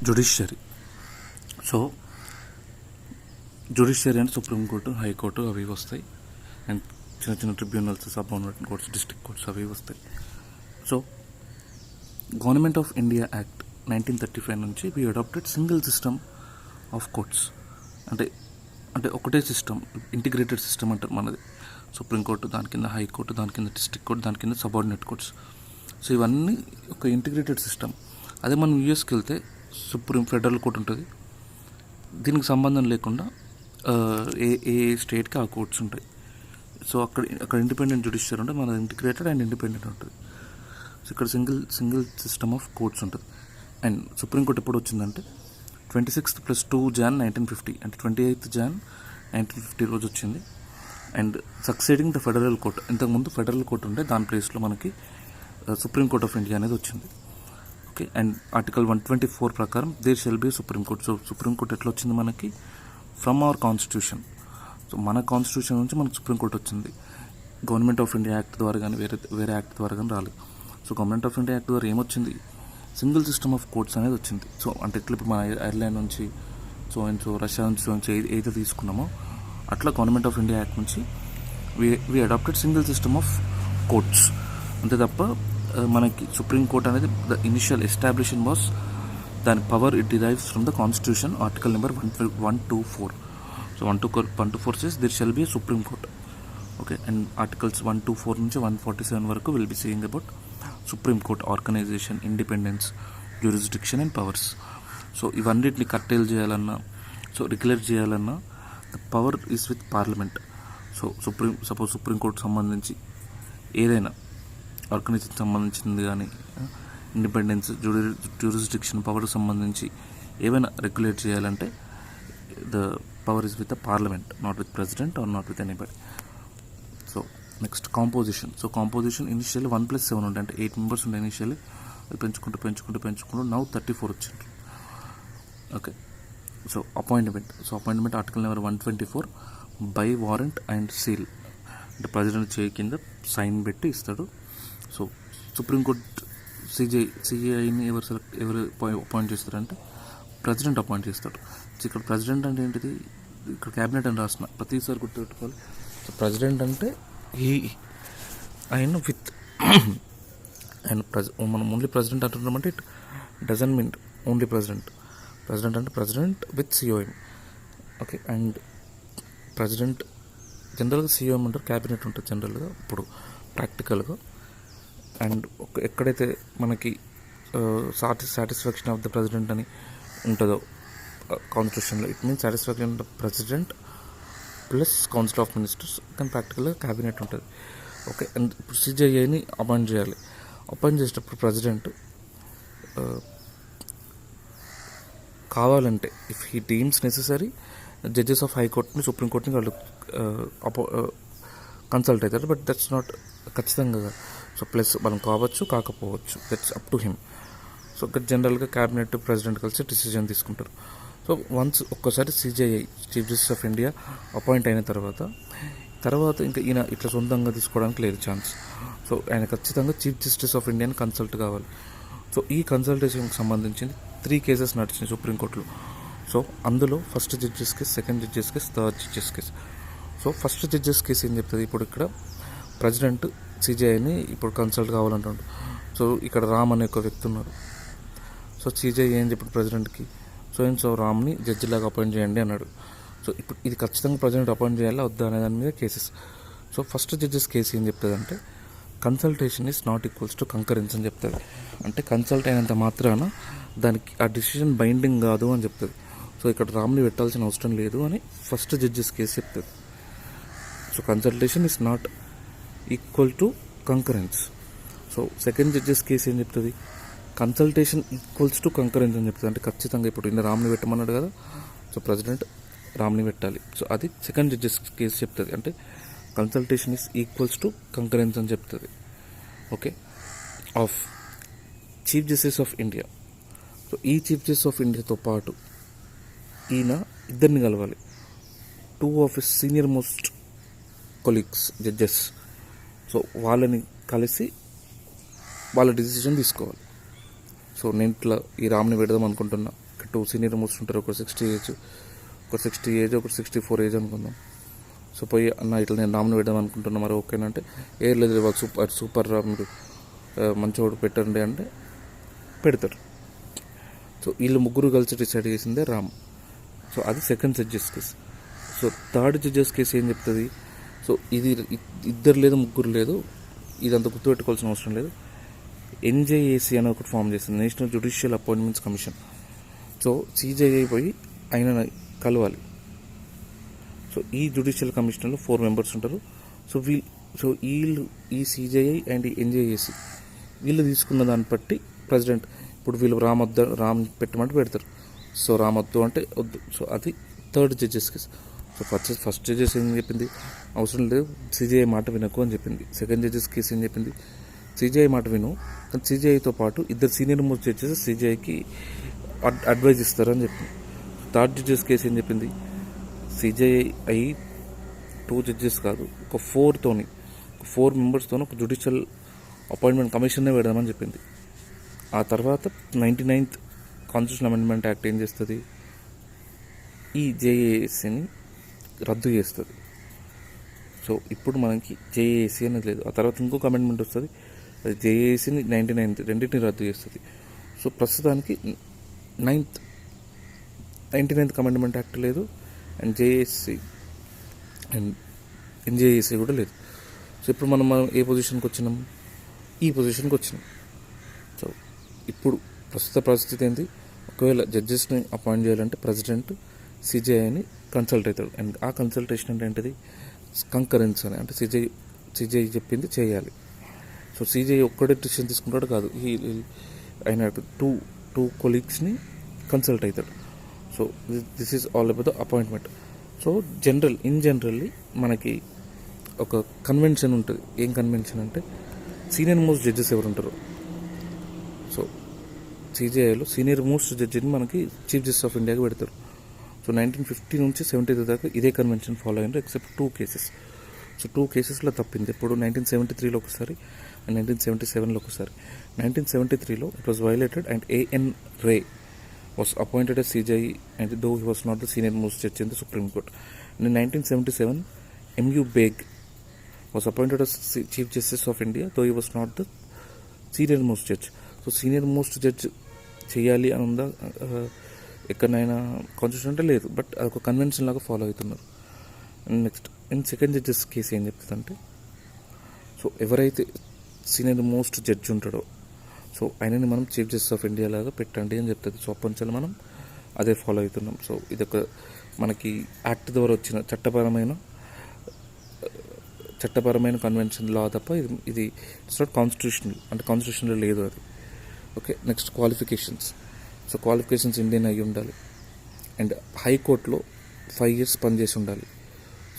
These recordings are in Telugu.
జుడిషియరీ. సో జుడిషియరీ అంటే సుప్రీంకోర్టు, హైకోర్టు అవి వస్తాయి. అండ్ చిన్న చిన్న tribunals, subordinate courts, district courts అవి వస్తాయి. So government of India act 1935 నుంచి we adopted single system of courts. అంటే అంటే ఒకటే సిస్టమ్, ఇంటిగ్రేటెడ్ సిస్టమ్ అంటారు మనది. సుప్రీంకోర్టు, దాని కింద హైకోర్టు, దాని కింద డిస్ట్రిక్ట్ కోర్ట్, దాని కింద సబార్డినేట్ కోర్ట్స్. సో ఇవన్నీ ఒక ఇంటిగ్రేటెడ్ సిస్టమ్. అదే మనం యూఎస్కి వెళ్తే ఫెడరల్ కోర్ట్ ఉంటుంది. దీనికి సంబంధం లేకుండా ఏ స్టేట్కి ఆ కోర్ట్స్ ఉంటాయి. సో అక్కడ ఇండిపెండెంట్ జుడిషియరీ ఉంటుంది, మన ఇంటిగ్రేటెడ్ అండ్ ఇండిపెండెంట్ ఉంటుంది. సో ఇక్కడ సింగిల్ సిస్టమ్ ఆఫ్ కోర్ట్స్ ఉంటుంది. అండ్ సుప్రీంకోర్టు ఎప్పుడు వచ్చిందంటే 26 + 2 Jan 1950, అంటే 28 Jan 1950 రోజు వచ్చింది. And succeeding the federal court. ఇంతకుముందు ఫెడరల్ కోర్ట్ ఉంటే దాని ప్లేస్లో మనకి సుప్రీంకోర్ట్ ఆఫ్ ఇండియా అనేది వచ్చింది. ఓకే. అండ్ ఆర్టికల్ 124 ప్రకారం there shall be supreme court. So supreme court ఎట్లా వచ్చింది మనకి? From our constitution. సో మన కాన్స్టిట్యూషన్ నుంచి మనకు సుప్రీంకోర్టు వచ్చింది. గవర్నమెంట్ ఆఫ్ ఇండియా యాక్ట్ ద్వారా కానీ వేరే యాక్ట్ ద్వారా కానీ రాలేదు. So government of India act ద్వారా ఏమొచ్చింది? సింగిల్ సిస్టమ్ ఆఫ్ కోర్ట్స్ అనేది వచ్చింది. సో అంటే ఇట్లా ఇప్పుడు మన ఐర్లాండ్ నుంచి రష్యా నుంచి ఏదైతే తీసుకున్నామో అట్లా గవర్నమెంట్ ఆఫ్ ఇండియా యాక్ట్ నుంచి we adopted single system of courts. అంతే తప్ప మనకి సుప్రీం కోర్ట్ అనేది ద ఇనిషియల్ ఎస్టాబ్లిషన్ వాస్, దాని power it derives from the constitution, article number 124. So 124 says there shall be a Supreme Court. Okay, and articles 124 నుంచి 147 వరకు will be saying about supreme court organization, independence, jurisdiction and powers. So ఇవన్నిటిని కట్టేలు చేయాలన్నా, సో రెగ్యులేట్ చేయాలన్నా the power is with parliament. So supreme court సంబంధించి ఏదైనా ఆర్గనైజేషన్ సంబంధించింది కానీ, ఇండిపెండెన్స్, జ్యూరిస్డిక్షన్, పవర్ సంబంధించి ఏవైనా రెగ్యులేట్ చేయాలంటే the power is with the parliament, not with president or not with anybody. So next composition. So composition initially 1+7 ఉండే, అంటే 8 members ఉండే ఇనిషియల్లీ. అది పెంచుకుంటూ నౌ 34 వచ్చిండ్రు. Okay. So appointment article number 124 by warrant and seal. అంటే ప్రెసిడెంట్ చేయి కింద సైన్ పెట్టి ఇస్తాడు. సో సుప్రీంకోర్టు సిజేఐని ఎవరు అపాయింట్ చేస్తారంటే ప్రెసిడెంట్ అపాయింట్ చేస్తాడు. ఇక్కడ ప్రెసిడెంట్ అంటే ఏంటిది? ఇక్కడ క్యాబినెట్ అని రాసిన ప్రతిసారి గుర్తుపెట్టుకోవాలి. సో ప్రెసిడెంట్ అంటే ఆయన విత్ ఆయన మనం ఓన్లీ ప్రెసిడెంట్ అంటున్నామంటే it doesn't mean only president అంటే president with COM. Okay. And president జనరల్గా సిఓఎం అంటారు, క్యాబినెట్ ఉంటుంది జనరల్గా ఇప్పుడు ప్రాక్టికల్గా. అండ్ ఎక్కడైతే మనకి సాటిస్ఫాక్షన్ ఆఫ్ ద ప్రెసిడెంట్ అని ఉంటుందో కాన్స్టిట్యూషన్లో, it means satisfaction of the president plus council of ministers, కానీ ప్రాక్టికల్గా క్యాబినెట్ ఉంటుంది. ఓకే. అండ్ ఇప్పుడు సిజేఐని అపాయింట్ చేయాలి. అపాయింట్ చేసేటప్పుడు ప్రెసిడెంట్ కావాలంటే if he deems necessary judges of హైకోర్టుని, సుప్రీంకోర్టుని వాళ్ళు కన్సల్ట్ అవుతారు. బట్ దట్స్ నాట్ ఖచ్చితంగా. సో ప్లస్ మనం కావచ్చు, కాకపోవచ్చు, that's up to him. So ఇక్కడ జనరల్గా క్యాబినెట్, ప్రెసిడెంట్ కలిసి డిసిజన్ తీసుకుంటారు. సో ఒక్కసారి CJI, chief justice of India appoint అయిన తర్వాత ఇంకా ఈయన ఇట్లా సొంతంగా తీసుకోవడానికి లేదు ఛాన్స్. సో ఆయన ఖచ్చితంగా చీఫ్ జస్టిస్ ఆఫ్ ఇండియాని కన్సల్ట్ కావాలి. సో ఈ కన్సల్టేషన్కి సంబంధించి 3 కేసెస్ నడిచినాయి సుప్రీంకోర్టులో. సో అందులో first judges case, second judges case, third judges case. So first judges case ఏం చెప్తుంది? ఇప్పుడు ఇక్కడ ప్రెసిడెంట్ సిజేఐని ఇప్పుడు కన్సల్ట్ కావాలంటాడు. సో ఇక్కడ రామ్ అనే ఒక వ్యక్తి ఉన్నారు. సో సిజేఐ ఏం చెప్పాడు ప్రెసిడెంట్కి? సో రామ్ని జడ్జిలాగా అపాయింట్ చేయండి అన్నాడు. సో ఇప్పుడు ఇది ఖచ్చితంగా ప్రెసిడెంట్ అపాయింట్ చేయాలా వద్దా అనే దాని మీద cases. So first judges case ఏం చెప్తుంది అంటే consultation is not equals to concurrence అని చెప్తుంది. అంటే కన్సల్ట్ అయినంత మాత్రాన దానికి ఆ డిసిషన్ బైండింగ్ కాదు అని చెప్తుంది. సో ఇక్కడ రామ్ని పెట్టాల్సిన అవసరం లేదు అని ఫస్ట్ జడ్జెస్ కేసు చెప్తుంది. So consultation is not equal to concurrence. So second judges case ఏం చెప్తుంది? కన్సల్టేషన్ ఈక్వల్స్ టు కంకరెన్స్ అని చెప్తుంది. అంటే ఖచ్చితంగా ఇప్పుడు ఈయన రామ్ని పెట్టమన్నాడు కదా, సో ప్రెసిడెంట్ రామ్ని పెట్టాలి. సో అది సెకండ్ జడ్జెస్ కేసు చెప్తుంది. అంటే consultation is equals to concurrence అని చెప్తుంది. Okay. Of chief justice of India. So ఈ చీఫ్ జస్టిస్ ఆఫ్ ఇండియాతో పాటు ఈయన ఇద్దరిని కలవాలి. 2 of his senior most colleagues judges. So వాళ్ళని కలిసి వాళ్ళ డిసిజన్ తీసుకోవాలి. సో నేను ఇట్లా ఈ రామ్ని పెడదాం అనుకుంటున్నా, టూ సీనియర్ మోస్ట్ ఉంటారు, ఒకరు 60 ఏజ్, ఒకరు 60 ఏజ్, ఒకరు 64 ఏజ్ అనుకుందాం. సో పోయి అన్న ఇట్లా నేను నామినేట్ పెడదాం అనుకుంటున్నా, మరి ఓకేనా అంటే లేదు వాళ్ళు సూపర్ మీరు మంచోడు పెట్టండి అంటే పెడతారు. సో వీళ్ళు ముగ్గురు కలిసి డిసైడ్ చేసిందే రామ్. సో అది second judges case. So third judges case ఏం చెప్తుంది, సో ఇది ఇద్దరు లేదు ముగ్గురు లేదు, ఇదంతా గుర్తుపెట్టుకోవాల్సిన అవసరం లేదు. ఎన్జేఏసీ అని ఒకటి ఫామ్ చేస్తుంది, national judicial appointments commission. So CJI పోయి ఆయన కలవాలి. సో ఈ జ్యుడిషియల్ కమిషన్లో 4 మెంబర్స్ ఉంటారు. సో వీళ్ళు ఈ సిజేఐ అండ్ ఎన్జేఏసీ వీళ్ళు తీసుకున్న దాన్ని బట్టి ప్రెసిడెంట్ ఇప్పుడు వీళ్ళు రామ్ పెట్టమంటే పెడతారు. సో రామ్ వద్దు అంటే వద్దు. సో అది third judges case. So first judges ఏం చెప్పింది, అవసరం లేదు సిజేఐ మాట వినకు అని చెప్పింది. సెకండ్ జడ్జెస్ కేసు ఏం చెప్పింది, సిజేఐ మాట విను, కానీ సిజేఐతో పాటు ఇద్దరు సీనియర్ మోస్ట్ జడ్జెస్ సిజేఐకి అడ్వైజ్ ఇస్తారని చెప్పింది. థర్డ్ జడ్జెస్ కేసు ఏం చెప్పింది, సిజేఐ 2 జడ్జెస్ కాదు, ఒక 4 మెంబర్స్తో ఒక జ్యుడిషియల్ అపాయింట్మెంట్ కమిషన్నే పెడదామని చెప్పింది. ఆ తర్వాత 99th కాన్స్టిట్యూషన్ అమెండ్మెంట్ యాక్ట్ ఏం చేస్తుంది, ఈ జేఏసీని రద్దు చేస్తుంది. సో ఇప్పుడు మనకి జేఏసీ అనేది లేదు. ఆ తర్వాత ఇంకొక అమెండ్మెంట్ వస్తుంది, అది జేఏసీని 99th రెండింటిని రద్దు చేస్తుంది. సో ప్రస్తుతానికి 99th అమెండ్మెంట్ యాక్ట్ లేదు, అండ్ జేఏసీ అండ్ ఎన్జేఏసీ కూడా లేదు. సో ఇప్పుడు మనం ఏ పొజిషన్కి వచ్చినాం, ఈ పొజిషన్కి వచ్చినాం. సో ఇప్పుడు ప్రస్తుత పరిస్థితి ఏంటి, ఒకవేళ జడ్జెస్ని అపాయింట్ చేయాలంటే ప్రెసిడెంట్ సిజేఐని కన్సల్ట్ అవుతాడు. అండ్ ఆ కన్సల్టేషన్ అంటే ఏంటిది, కంకరెన్స్ అని, అంటే సిజేఐ చెప్పింది చేయాలి. సో సిజేఐ ఒక్కడే డిసిషన్ తీసుకుంటాడు కాదు, ఆయన టూ కొలీగ్స్ని కన్సల్ట్ అవుతాడు. So this is all about the appointment. So generally మనకి ఒక కన్వెన్షన్ ఉంటుంది. ఏం కన్వెన్షన్ అంటే సీనియర్ మోస్ట్ జడ్జెస్ ఎవరు ఉంటారు, సో సిజేఐలో సీనియర్ మోస్ట్ జడ్జిని మనకి చీఫ్ జస్టిస్ ఆఫ్ ఇండియాకి పెడతారు. సో 1950 నుంచి 70 దాకా ఇదే కన్వెన్షన్ ఫాలో అయ్యారు, ఎక్సెప్ట్ 2 కేసెస్. సో 2 కేసెస్లో తప్పింది. ఇప్పుడు 1973లో ఒకసారి అండ్ 1977లో ఒకసారి. 1973లో it was violated and AN Ray was appointed as CJI, and though he was not the senior most judge in the Supreme Court. And in 1977, M.U. Beg was appointed as Chief Justice of India, though he was not the senior most judge. So senior most judge చేయాలి అని ఉందా ఎక్కడైనా కాన్స్టిట్యూషన్ అంటే లేదు, బట్ అదొక కన్వెన్షన్ లాగా ఫాలో అవుతున్నారు. And next second judges case ఏం చెప్తుందంటే, సో ఎవరైతే సీనియర్ మోస్ట్ జడ్జి ఉంటాడో సో ఆయనని మనం చీఫ్ జస్టిస్ ఆఫ్ ఇండియా లాగా పెట్టండి అని చెప్తుంది. సో అప్పటి నుంచి మనం అదే ఫాలో అవుతున్నాం. సో ఇదొక మనకి యాక్ట్ ద్వారా వచ్చిన చట్టపరమైన కన్వెన్షన్ లా తప్ప ఇది ఇట్స్ నాట్ కాన్స్టిట్యూషనల్, అంటే కాన్స్టిట్యూషన్లో లేదు అది. Okay, next qualifications. So qualifications Indian అయ్యి ఉండాలి, అండ్ హైకోర్టులో 5 years పనిచేసి ఉండాలి.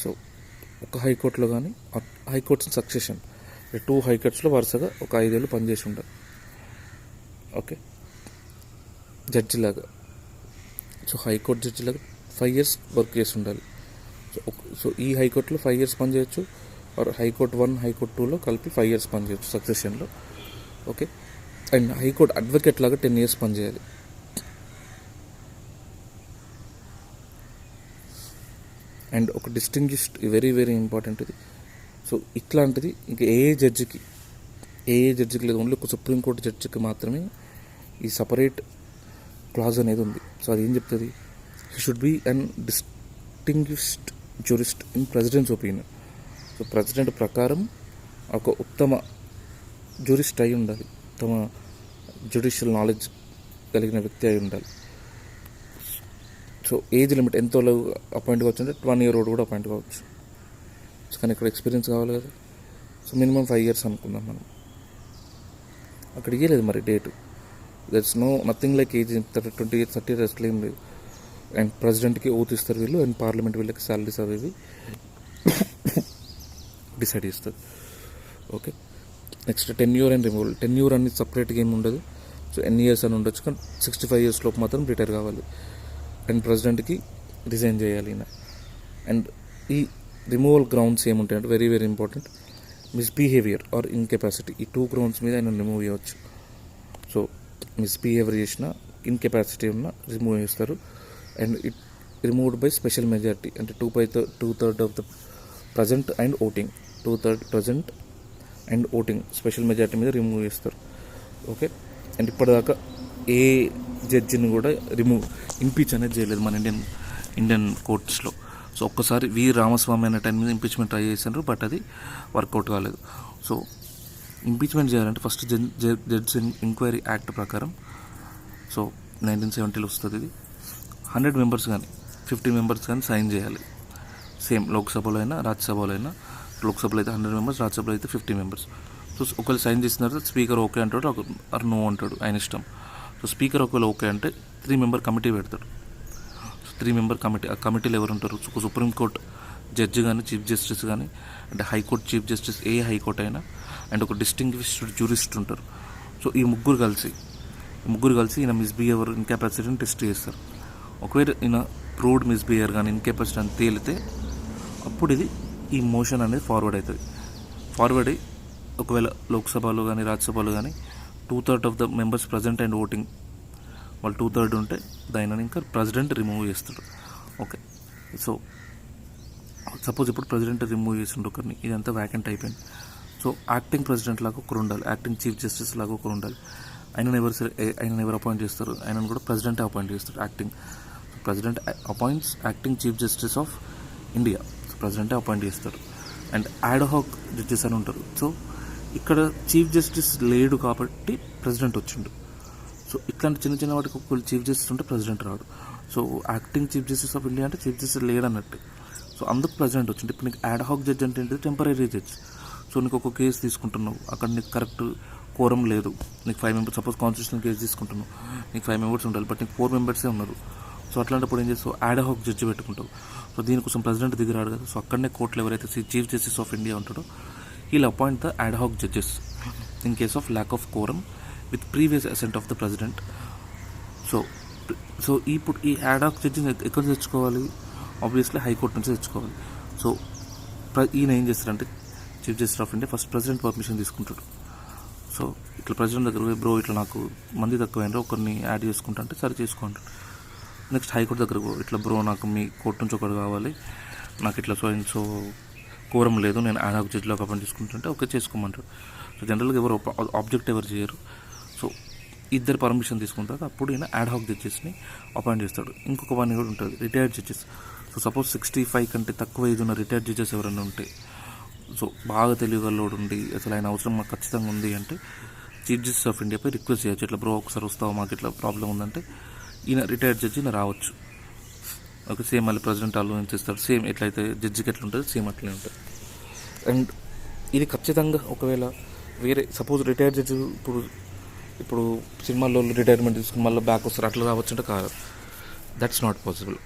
సో ఒక హైకోర్టులో కానీ హైకోర్ట్స్ సక్సెషన్ 2 హైకోర్ట్స్లో వరుసగా ఒక 5 ఏళ్ళు పనిచేసి ఉండాలి. ఓకే, జడ్జిలాగా. సో హైకోర్టు జడ్జిలాగా 5 years వర్క్ చేసి ఉండాలి. సో ఈ హైకోర్టులో 5 years పనిచేయచ్చు, ఆర్ హైకోర్టు 1 హైకోర్టు 2లో కలిపి 5 years పనిచేయచ్చు సక్సెషన్లో. ఓకే, అండ్ హైకోర్టు అడ్వకేట్ లాగా 10 years పనిచేయాలి. అండ్ ఒక డిస్టింగ్విష్డ్ వెరీ వెరీ ఇంపార్టెంట్ ఇది. సో ఇట్లాంటిది ఇంకా ఏ జడ్జికి లేదు, ఓన్లీ ఒక సుప్రీంకోర్టు జడ్జికి మాత్రమే ఈ సపరేట్ క్లాజ్ అనేది ఉంది. సో అది ఏం చెప్తుంది, he should be an distinguished jurist in president's opinion. So president ప్రకారం ఒక ఉత్తమ జ్యూరిస్ట్ అయి ఉండాలి, ఉత్తమ జ్యుడిషియల్ నాలెడ్జ్ కలిగిన వ్యక్తి అయి ఉండాలి. సో ఏజ్ లిమిట్ ఎంతో అపాయింట్ కావచ్చు అంటే 1 year old కూడా అపాయింట్ కావచ్చు. సో కానీ ఇక్కడ ఎక్స్పీరియన్స్ కావాలి కదా. సో మినిమం 5 years అనుకుందాం మనం. అక్కడ ఇయ్యలేదు మరి date, that's nothing like age 20 years 30 years అట్లా ఏం లేదు. అండ్ ప్రెసిడెంట్కి ఓత్ ఇస్తారు వీళ్ళు, అండ్ పార్లమెంట్ వీళ్ళకి శాలరీస్ అవి డిసైడ్ చేస్తుంది. Okay, next tenure and removal. Tenure అనేది సపరేట్గా ఏమి ఉండదు. సో ఎన్ని ఇయర్స్ అని ఉండొచ్చు, కానీ 65 years లోపు మాత్రం రిటైర్ కావాలి. అండ్ ప్రెసిడెంట్కి రిజైన్ చేయాలి ఈయన. అండ్ ఈ రిమూవల్ గ్రౌండ్స్ ఏముంటాయంటే very very important, misbehaviour or incapacity. ఈ 2 grounds మీద ఆయన రిమూవ్ చేయవచ్చు. సో మిస్బిహేవియర్ చేసిన ఇన్కెపాసిటీ ఉన్న రిమూవ్ చేస్తారు. And it removed by special majority, అంటే 2/3 of the present and voting, 2/3 present and voting special majority మీద రిమూవ్ చేస్తారు. ఓకే. అండ్ ఇప్పటిదాకా ఏ జడ్జిని కూడా ఇంపీచ్ అనేది చేయలేదు మన ఇండియన్ కోర్ట్స్లో. సో ఒక్కసారి వి రామస్వామి అనే టైం మీద ఇంపీచ్మెంట్ ట్రై చేశారు, బట్ అది వర్కౌట్ కాలేదు. సో ఇంపీచ్మెంట్ చేయాలంటే ఫస్ట్ జడ్జ్ ఎంక్వైరీ యాక్ట్ ప్రకారం, సో 1970లో వస్తుంది ఇది, 100 మెంబర్స్ కానీ 50 మెంబర్స్ కానీ సైన్ చేయాలి. సేమ్ లోక్సభలో అయినా రాజ్యసభలో అయినా, లోక్సభలో అయితే 100 మెంబర్స్, రాజ్యసభలో అయితే 50 మెంబర్స్. సో ఒకవేళ సైన్ చేసిన తర్వాత స్పీకర్ ఓకే అంటాడు ఆర్ నో అంటాడు, ఆయన ఇష్టం. సో స్పీకర్ ఒకవేళ ఓకే అంటే 3 మెంబర్ కమిటీ పెడతాడు. సో 3 మెంబర్ కమిటీ, ఆ కమిటీలో ఎవరు ఉంటారు? సుప్రీంకోర్టు జడ్జి కానీ, చీఫ్ జస్టిస్ కానీ, అంటే హైకోర్టు చీఫ్ జస్టిస్, ఏ హైకోర్టు అయినా, అండ్ ఒక డిస్టింగ్విష్డ్ జ్యూరిస్ట్ ఉంటారు. సో ఈ ముగ్గురు కలిసి ఈయన మిస్బిహేవియర్, ఇన్కెపాసిటీని టెస్ట్ చేస్తారు. ఒకవేళ ఈయన ప్రూవ్డ్ మిస్బిహేవియర్ కానీ ఇన్కెపాసిటీ అని తేలితే అప్పుడు ఈ మోషన్ అనేది ఫార్వర్డ్ అవుతుంది. ఫార్వర్డ్ అయ్యి ఒకవేళ లోక్సభలో కానీ రాజ్యసభలో కానీ 2/3 of the members present and voting, వాళ్ళు 2/3 ఉంటే దానిని ఇంకా ప్రెసిడెంట్ రిమూవ్ చేస్తాడు. ఓకే. సో సపోజ్ ఇప్పుడు ప్రెసిడెంట్ రిమూవ్ చేసిండు ఒకరిని, ఇదంతా వ్యాకెంట్ అయిపోయింది. సో యాక్టింగ్ ప్రెసిడెంట్ లాగా ఒకరు ఉండాలి, యాక్టింగ్ చీఫ్ జస్టిస్ లాగా ఒకరు ఉండాలి. ఆయన ఎవరు అపాయింట్ చేస్తారు? ఆయనను కూడా ప్రెసిడెంట్ అపాయింట్ చేస్తారు. President appoints acting chief justice of India. So ప్రెసిడెంటే అపాయింట్ చేస్తారు. అండ్ యాడ్ హాక్ జడ్జెస్ అని ఉంటారు. సో ఇక్కడ చీఫ్ జస్టిస్ లేడు కాబట్టి ప్రెసిడెంట్ వచ్చిండు. సో ఇట్లాంటి చిన్న వాటికి ఒకళ్ళు చీఫ్ జస్టిస్ ఉంటే ప్రెసిడెంట్ రాడు. So acting chief justice of India అంటే చీఫ్ జస్టిస్ లేడు అన్నట్టు. సో అందుకు ప్రెసిడెంట్ వచ్చింది. ఇప్పుడు నీకు యాడ్ హాక్ జడ్జ్ అంటే ఏంటి? Temporary judge. సో నీకు ఒక కేసు తీసుకుంటున్నావు, అక్కడ నీకు కరెక్ట్ కోరం లేదు, నీకు 5 మెంబర్స్, సపోజ్ కాన్స్టిట్యూషనల్ కేసు తీసుకుంటున్నావు, నీకు 5 మెంబర్స్ ఉండాలి, బట్ నీకు 4 మెంబర్సే ఉన్నారు. సో అట్లాంటప్పుడు ఏం చేస్తావు? యాడ్ హాక్ జడ్జి పెట్టుకుంటావు. సో దీనికోసం ప్రెసిడెంట్ దిగిరాడు కదా. సో అక్కడనే కోర్టులో ఎవరైతే చీఫ్ జస్టిస్ ఆఫ్ ఇండియా ఉంటాడో he'll appoint the ad hoc judges in case of lack of quorum with previous assent of the president. So ఇప్పుడు ఈ యాడ్ హాక్ జడ్జిని ఎక్కడ తెచ్చుకోవాలి? ఆబ్వియస్లీ హైకోర్టు నుంచి తెచ్చుకోవాలి. సో ఈయన ఏం చేస్తారంటే chief justice of India first president permission తీసుకుంటాడు. సో ఇట్లా ప్రెసిడెంట్ దగ్గర బ్రో ఇట్లా నాకు మంది తక్కువైనా ఒకరిని యాడ్ చేసుకుంటా అంటే సరే చేసుకుంటాడు. నెక్స్ట్ హైకోర్టు దగ్గర ఇట్లా బ్రో నాకు మీ కోర్టు నుంచి ఒకటి కావాలి, నాకు ఇట్లా సో కోరం లేదు, నేను యాడ్ హాక్ జడ్జిలో అపాయింట్ చేసుకుంటుంటే ఓకే చేసుకోమంటాడు. సో జనరల్గా ఎవరు ఆబ్జెక్ట్ ఎవరు చేయరు. సో ఇద్దరు పర్మిషన్ తీసుకున్న తర్వాత అప్పుడు ఈయన యాడ్ హాక్ జడ్జెస్ని అపాయింట్ చేస్తాడు. ఇంకొక వన్ కూడా ఉంటుంది, రిటైర్డ్ జడ్జెస్. సో సపోజ్ 65 కంటే తక్కువ ఏజ్ ఉన్న రిటైర్డ్ జడ్జెస్ ఎవరైనా ఉంటే, సో బాగా తెలియగలడు ఉండి అసలు ఆయన అవసరం మాకు ఖచ్చితంగా ఉంది అంటే చీఫ్ జస్టిస్ ఆఫ్ ఇండియాపై రిక్వెస్ట్ చేయొచ్చు. ఇట్లా బ్రో ఒకసారి వస్తావా, మాకు ఇట్లా ప్రాబ్లం ఉందంటే ఈయన రిటైర్డ్ జడ్జి ఈయన రావచ్చు. ఓకే. సేమ్ మళ్ళీ ప్రెసిడెంట్ ఆలోచిస్తాడు, సేమ్ ఎట్లయితే జడ్జికి ఎట్లా ఉంటుంది సేమ్ అట్లనే ఉంటుంది. అండ్ ఇది ఖచ్చితంగా ఒకవేళ వేరే సపోజ్ రిటైర్డ్ జడ్జి ఇప్పుడు సినిమాల్లో రిటైర్మెంట్ తీసుకుని మళ్ళీ బ్యాక్ వస్తారు, అట్లా రావచ్చు అంటే కాదు. That's not possible.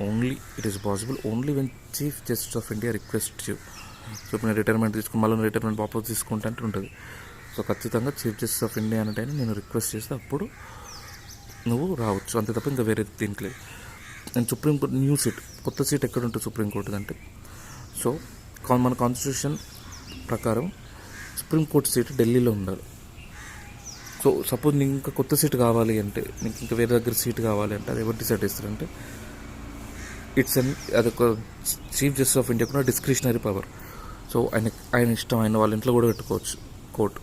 It is possible only when chief justice of India request you. So ఇప్పుడు నేను రిటైర్మెంట్ తీసుకుని మళ్ళీ రిటైర్మెంట్ వాపస్ తీసుకుంటా అంటే ఉంటుంది. సో ఖచ్చితంగా చీఫ్ జస్టిస్ ఆఫ్ ఇండియా అంటే నేను రిక్వెస్ట్ చేస్తే అప్పుడు నువ్వు రావచ్చు, అంతే తప్ప ఇంకా వేరే దీనికి లేదు. అండ్ సుప్రీంకోర్టు న్యూ సీట్, కొత్త సీట్ ఎక్కడ ఉంటుంది సుప్రీంకోర్టు అంటే, సో మన కాన్స్టిట్యూషన్ ప్రకారం సుప్రీంకోర్టు సీట్ ఢిల్లీలో ఉండాలి. సో సపోజ్ నీకు ఇంకా కొత్త సీట్ కావాలి అంటే, నీకు ఇంకా వేరే దగ్గర సీట్ కావాలి అంటే అది ఎవరు డిసైడ్ చేస్తారంటే అదొక చీఫ్ జస్టిస్ ఆఫ్ ఇండియా కూడా డిస్క్రిషనరీ పవర్. సో ఆయన ఇష్టం, ఆయన వాళ్ళ ఇంట్లో కూడా పెట్టుకోవచ్చు కోర్టు.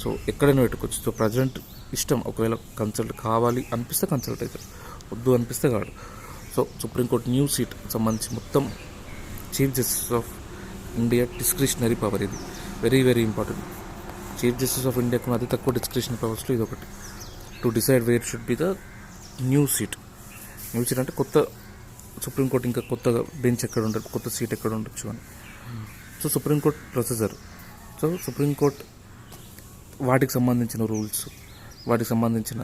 సో ఎక్కడైనా పెట్టుకోవచ్చు. సో ప్రెసిడెంట్ ఇష్టం, ఒకవేళ కన్సల్ట్ కావాలి అనిపిస్తే కన్సల్ట్ అవుతారు, వద్దు అనిపిస్తే కాదు. సో సుప్రీంకోర్టు న్యూ సీట్ సంబంధించి మొత్తం chief justice of India discretionary power. ఇది very very important. Chief justice of ఇండియాకు అతి తక్కువ డిస్క్రిషనరీ పవర్స్లో ఇది ఒకటి. To decide where should be the new seat. New seat అంటే కొత్త సుప్రీంకోర్టు ఇంకా కొత్తగా బెంచ్ ఎక్కడ ఉండదు, కొత్త సీట్ ఎక్కడ ఉండొచ్చు అని. So supreme court processor, so supreme court వాటికి సంబంధించిన రూల్స్, వాటికి సంబంధించిన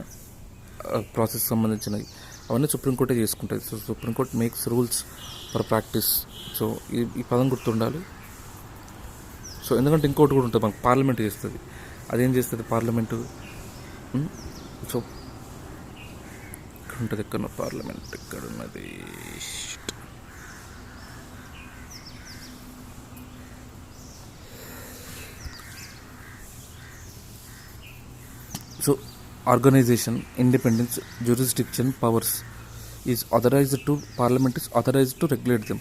ప్రాసెస్ సంబంధించినవి అవన్నీ సుప్రీంకోర్టే చేసుకుంటుంది. So supreme court makes rules for practice. So ఈ పదం గుర్తుండాలి. సో ఎందుకంటే ఇంకోటి కూడా ఉంటుంది, మనకు పార్లమెంట్ చేస్తుంది. అదేం చేస్తుంది పార్లమెంటు? సో ఇక్కడ ఉంటుంది, ఎక్కడ పార్లమెంట్ ఎక్కడ ఉన్నది? So organization, independence, jurisdiction, powers is authorized to parliament is authorized to regulate them.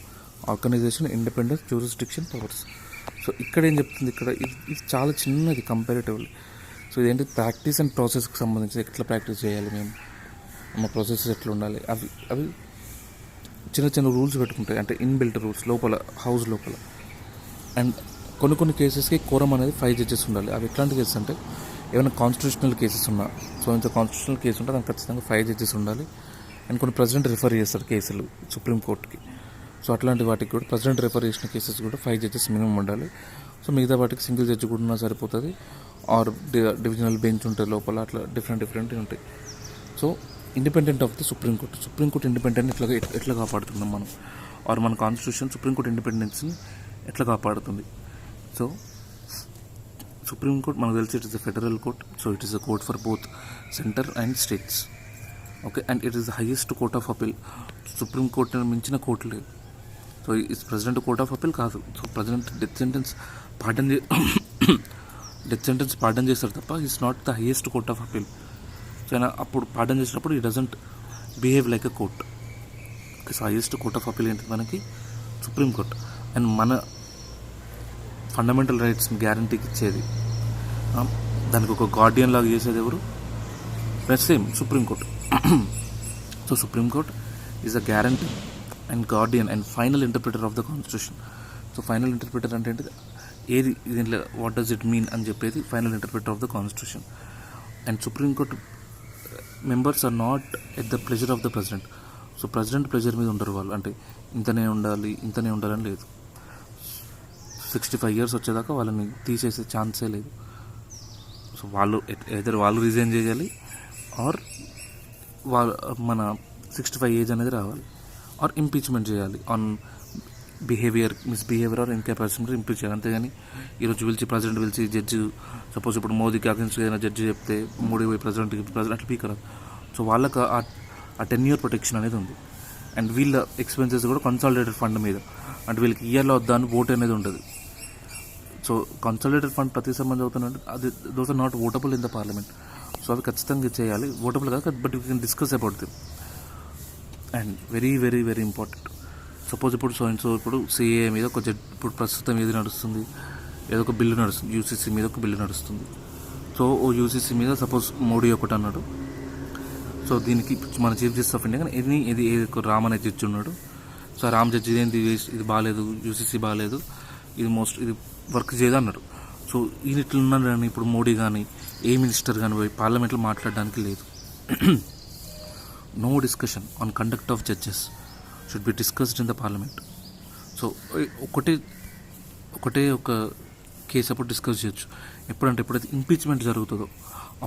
Organization, independence, jurisdiction, powers. So ఇక్కడ ఏం చెప్తుంది, ఇక్కడ ఇది చాలా చిన్నది కంపారిటివ్లీ. సో ఇదేంటి ప్రాక్టీస్ అండ్ ప్రాసెస్కి సంబంధించి ఎట్లా ప్రాక్టీస్ చేయాలి, మేము మా ప్రాసెస్ ఎట్లా ఉండాలి, అవి అవి చిన్న చిన్న రూల్స్ పెట్టుకుంటాయి, అంటే ఇన్బిల్ట్ రూల్స్ లోపల, హౌస్ లోపల. అండ్ కొన్ని కేసెస్కి కోరం అనేది 5 జడ్జెస్ ఉండాలి. అవి ఎట్లాంటి కేసెస్ అంటే ఏమైనా కాన్స్టిట్యూషనల్ కేసెస్ ఉన్నా, సో ఇంత కాన్స్టిట్యూషనల్ కేసు ఉంటే దానికి ఖచ్చితంగా 5 జడ్జెస్ ఉండాలి. అండ్ కొన్ని ప్రెసిడెంట్ రిఫర్ చేస్తారు కేసులు సుప్రీంకోర్టుకి. సో అట్లాంటి వాటికి కూడా ప్రెసిడెంట్ రిఫర్ చేసిన కేసెస్ కూడా 5 జడ్జెస్ మినిమం ఉండాలి. సో మిగతా వాటికి సింగిల్ జడ్జి కూడా ఉన్నా సరిపోతుంది, ఆర్ డివిజనల్ బెంచ్ ఉంటాయి లోపల, అట్లా డిఫరెంట్ ఉంటాయి. So independent of the supreme court independent ఎట్లా కాపాడుతున్నాం మనం, ఆర్ మన కాన్స్టిట్యూషన్ సుప్రీంకోర్టు ఇండిపెండెన్స్ని ఎట్లా కాపాడుతుంది. సో సుప్రీంకోర్టు మనకు తెలిసి it is the federal court. So it is a court for both centre and states. Okay, and it is the highest court of appeal. సుప్రీంకోర్టుని మించిన కోర్టు లేదు. So is president court of appeal కాదు. So president death sentence pardon చేస్తారు తప్ప is not the highest court of appeal. So ఆయన అప్పుడు పార్డన్ చేసినప్పుడు he doesn't behave like a court. So highest court of appeal ఏంటి మనకి సుప్రీంకోర్టు. అండ్ మన ఫండమెంటల్ రైట్స్ని గ్యారంటీకి ఇచ్చేది, దానికి ఒక గార్డియన్ లాగా చేసేది ఎవరు, same supreme court. So supreme court is a guarantee and Guardian and final interpreter of the constitution. So final interpreter అంటే ఏంటిది, ఏది దీంట్లో వాట్ డస్ ఇట్ మీన్ అని చెప్పేది final interpreter of the constitution. And supreme court members are not at the pleasure of the president. So president pleasure మీద ఉండరు వాళ్ళు, అంటే ఇంతనే ఉండాలని లేదు. 65 years వచ్చేదాకా వాళ్ళని తీసేసే ఛాన్సే లేదు. సో వాళ్ళు వాళ్ళు రిజైన్ చేయాలి, ఆర్ మన 65 ఏజ్ అనేది రావాలి, ఆర్ ఇంపీచ్మెంట్ చేయాలి on misbehaviour or incapacity impeach చేయాలి. అంతేగాని ఈరోజు ప్రెసిడెంట్ పిలిచి జడ్జి, సపోజ్ ఇప్పుడు మోదీకి అగెన్స్ట్ ఏదైనా జడ్జి చెప్తే మోడీ పోయి ప్రెసిడెంట్ అట్లా పీకరాదు. సో వాళ్ళకి ఆ 10 year ప్రొటెక్షన్ అనేది ఉంది. అండ్ వీళ్ళ ఎక్స్పెన్సెస్ కూడా కన్సాలిడేటెడ్ ఫండ్ మీద, అంటే వీళ్ళకి ఇయర్లో వద్దా అని ఓట్ అనేది ఉంటుంది. సో కన్సాలిడేటెడ్ ఫండ్ ప్రతి సంబంధం అవుతుందంటే అది those are not votable in the parliament. So అవి ఖచ్చితంగా చేయాలి, ఓటబుల్ కాదు, but you can discuss about them. And very very very important, suppose ఇప్పుడు సిఏ మీద ఇప్పుడు ప్రస్తుతం ఏది నడుస్తుంది, ఏదో ఒక బిల్లు నడుస్తుంది, యూసీసీ మీద ఒక బిల్లు నడుస్తుంది. సో ఓ యూసీసీ మీద సపోజ్ మోడీ ఒకటి అన్నాడు. సో దీనికి మన చీఫ్ జస్టిస్ ఆఫ్ ఇండియా కానీ ఇది రామ్ అనే జడ్జి ఉన్నాడు. సో రామ్ జడ్జి ఇది బాగాలేదు, యూసీసీ బాగాలేదు, ఇది వర్క్ చేయదు అన్నాడు. సో ఈయన ఇట్లా ఉన్నాడు కానీ ఇప్పుడు మోడీ కానీ ఏ మినిస్టర్ కానీ పోయి పార్లమెంట్లో మాట్లాడడానికి లేదు. No discussion on conduct of judges should be discussed in the parliament. So ఒకటే ఒక కేసు అప్పుడు డిస్కస్ చేయొచ్చు. ఎప్పుడైతే ఇంపీచ్మెంట్ జరుగుతుందో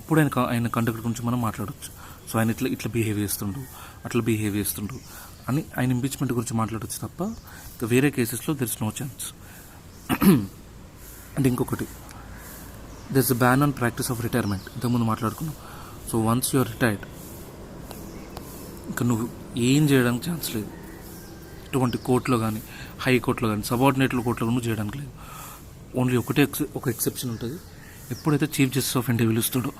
అప్పుడు ఆయన కండక్ట్ గురించి మనం మాట్లాడవచ్చు. సో ఆయన ఇట్లా బిహేవ్ చేస్తుండు, అట్లా బిహేవ్ చేస్తుండు అని ఆయన ఇంపీచ్మెంట్ గురించి మాట్లాడవచ్చు తప్ప ఇంకా వేరే కేసెస్లో there is no chance. And ఇంకొకటి, there is a ban on practice of retirement. ఇంతకుముందు మాట్లాడుకున్నాం. So once you are retired ఇంకా నువ్వు ఏం చేయడానికి ఛాన్స్ లేదు. ఇటువంటి కోర్టులో కానీ, హైకోర్టులో కానీ, సబార్డినేట్ల కోర్టులో నువ్వు చేయడానికి లేదు. ఓన్లీ ఒక ఎక్సెప్షన్ ఉంటుంది, ఎప్పుడైతే చీఫ్ జస్టిస్ ఆఫ్ ఇండియా పిలుస్తాడో.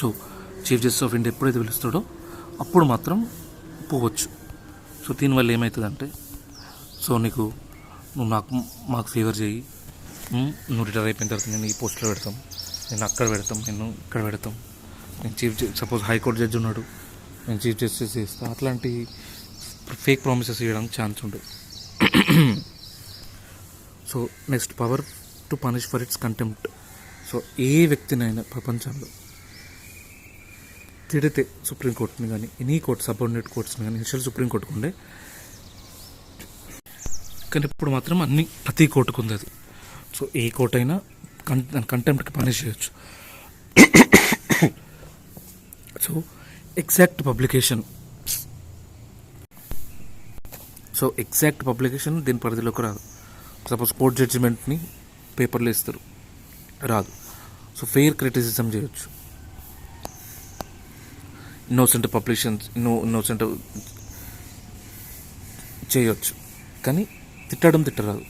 So chief justice of India ఎప్పుడైతే పిలుస్తాడో అప్పుడు మాత్రం పోవచ్చు. సో దీనివల్ల ఏమవుతుందంటే, సో నువ్వు మాకు ఫేవర్ చేయి, నువ్వు రిటైర్ అయిపోయిన తర్వాత నేను ఈ పోస్ట్లో పెడతాం, నేను అక్కడ పెడతాం, నేను ఇక్కడ పెడతాం, నేను సపోజ్ హైకోర్టు జడ్జి ఉన్నాడు, నేను చీఫ్ జస్టిస్ చేస్తాను, అట్లాంటి ఫేక్ ప్రామిసెస్ చేయడానికి ఛాన్స్ ఉంటుంది. So next, power to punish for its contempt. So ఏ వ్యక్తినైనా ప్రపంచంలో తిడితే సుప్రీంకోర్టుని కానీ, ఎనీ కోర్టు, సబార్డినేట్ కోర్ట్స్ని కానీ, ఇనిషియల్ సుప్రీంకోర్టుకు ఉండే, కానీ ఇప్పుడు మాత్రం ప్రతి కోర్టుకు ఉంది అది. సో ఏ కోర్టు అయినా కంటెంప్ట్కి పనిష్ చేయొచ్చు. సో ఎగ్జాక్ట్ పబ్లికేషన్ దీని పరిధిలోకి రాదు. సపోజ్ కోర్ట్ జడ్జిమెంట్ని పేపర్లో ఇస్తారు, రాదు. సో ఫెయిర్ క్రిటిసిజం చేయొచ్చు, ఇన్నోసెంట్ చేయొచ్చు, కానీ తిట్టరాదు.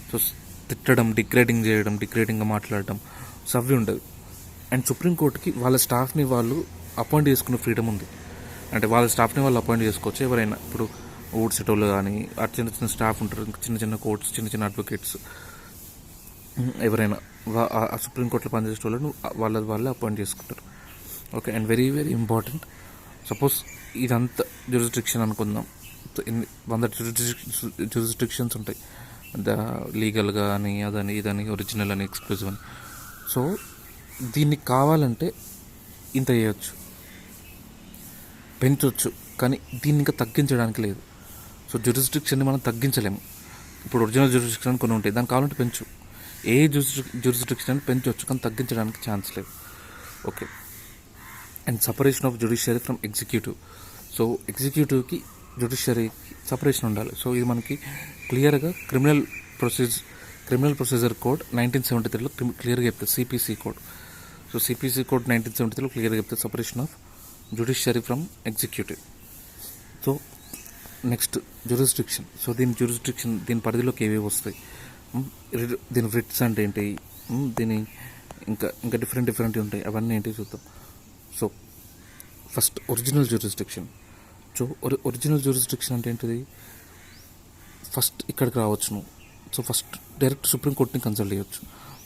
సో తిట్టడం, డిగ్రేడింగ్గా మాట్లాడడం, సవ్వి ఉండదు. అండ్ సుప్రీంకోర్టుకి వాళ్ళ స్టాఫ్ని వాళ్ళు అపాయింట్ చేసుకునే ఫ్రీడమ్ ఉంది. అంటే వాళ్ళ స్టాఫ్ని వాళ్ళు అపాయింట్ చేసుకోవచ్చు ఎవరైనా. ఇప్పుడు ఊడ్సేటోళ్ళు కానీ చిన్న చిన్న స్టాఫ్ ఉంటారు, చిన్న చిన్న కోర్ట్స్, చిన్న చిన్న అడ్వకేట్స్, ఎవరైనా ఆ సుప్రీంకోర్టులో పనిచేసే వాళ్ళను వాళ్ళే అపాయింట్ చేసుకుంటారు. Okay. And very very important, suppose ఇదంతా జ్యూరిస్డిక్షన్ అనుకుందాం, 100 జ్యూరిస్డిక్షన్స్ ఉంటాయి, లీగల్గా అని అదని ఇదని ఒరిజినల్ అని ఎక్స్క్లూజివ్ అని. సో దీన్ని కావాలంటే ఇంత చేయొచ్చు, పెంచవచ్చు, కానీ దీన్ని ఇంకా తగ్గించడానికి లేదు. సో జ్యూరిస్డిక్షన్ని మనం తగ్గించలేము. ఇప్పుడు ఒరిజినల్ జ్యూరిస్డిక్షన్ కొన్ని ఉంటాయి, దాన్ని కావాలంటే పెంచు. ఏ జ్యూరిస్డిక్షన్ పెంచవచ్చు, కానీ తగ్గించడానికి ఛాన్స్ లేదు. Okay. And separation of judiciary from executive. So ఎగ్జిక్యూటివ్కి జ్యుడిషియరీకి సపరేషన్ ఉండాలి. సో ఇది మనకి క్లియర్గా క్రిమినల్ ప్రొసీజర్ కోడ్ 1973లో క్లియర్గా చెప్తుంది, CPC code. So CPC code 1973లో క్లియర్గా చెప్తుంది separation of judiciary from executive. So next jurisdiction. So దీని పరిధిలోకి ఏవేవి వస్తాయి, దీని రిట్స్ అంటే ఏంటి, దీని ఇంకా డిఫరెంట్ ఉంటాయి, అవన్నీ ఏంటి చూద్దాం. So first original jurisdiction. So original jurisdiction అంటే ఏంటిది, ఫస్ట్ ఇక్కడికి రావచ్చు నువ్వు. సో ఫస్ట్ డైరెక్ట్ సుప్రీంకోర్టుని కన్సల్ట్ చేయొచ్చు.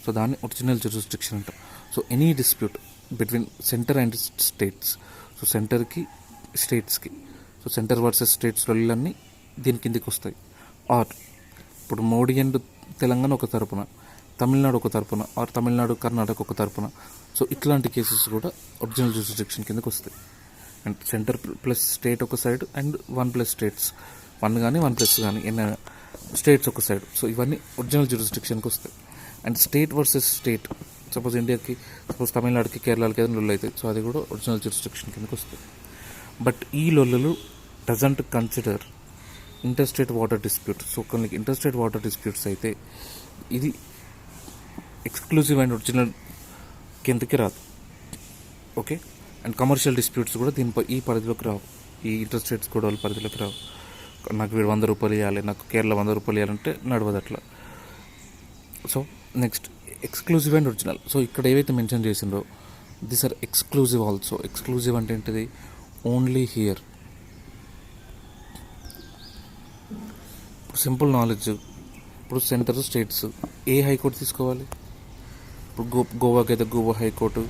సో దాన్ని ఒరిజినల్ జ్యూరిస్డిక్షన్ అంటాం. So any dispute between centre and states, so సెంటర్కి స్టేట్స్కి, సో సెంటర్ వర్సెస్ స్టేట్స్ వెళ్ళన్నీ దీని కిందికి వస్తాయి. ఆర్ ఇప్పుడు మోడీ అండ్ తెలంగాణ ఒక తరపున, తమిళనాడు ఒక తరపున, ఆర్ తమిళనాడు కర్ణాటక ఒక తరపున. సో ఇట్లాంటి కేసెస్ కూడా ఒరిజినల్ జ్యూరిస్డిక్షన్ కిందకి వస్తాయి. అండ్ సెంటర్ ప్లస్ స్టేట్ ఒక సైడ్, అండ్ 1+ స్టేట్స్, 1 కానీ 1+ కానీ ఎన్న స్టేట్స్ ఒక సైడ్. సో ఇవన్నీ ఒరిజినల్ జ్యూరిస్డిక్షన్కి వస్తాయి. And state versus state, suppose ఇండియాకి, సపోజ్ తమిళనాడుకి కేరళకి ఏదైనా లొల్లు అవుతాయి, సో అది కూడా ఒరిజినల్ జ్యూరిస్డిక్షన్ కిందకి వస్తుంది. బట్ ఈ లొల్లులు doesn't consider interstate water dispute. So కొన్ని ఇంటర్స్టేట్ వాటర్ డిస్ప్యూట్స్ అయితే ఇది ఎక్స్క్లూజివ్ అండ్ ఒరిజినల్ కిందకి రాదు. ఓకే. అండ్ కమర్షియల్ డిస్ప్యూట్స్ కూడా ఈ పరిధిలోకి రావు, ఈ ఇంటర్స్టేట్స్ కూడా వాళ్ళ పరిధిలోకి రావు. నాకు వీడు 100 రూపాయలు ఇవ్వాలి, నాకు కేరళ 100 రూపాయలు ఇవ్వాలంటే నడవదు అట్లా. So next exclusive and original. So ఇక్కడ ఏవైతే మెన్షన్ చేసిందో this are exclusive also. Exclusive అంటే ఏంటిది, ఓన్లీ హియర్. ఇప్పుడు సింపుల్ నాలెడ్జ్, ఇప్పుడు సెంటర్ స్టేట్స్ ఏ హైకోర్టు తీసుకోవాలి, ఇప్పుడు గోవాకి అయితే గోవా హైకోర్టు,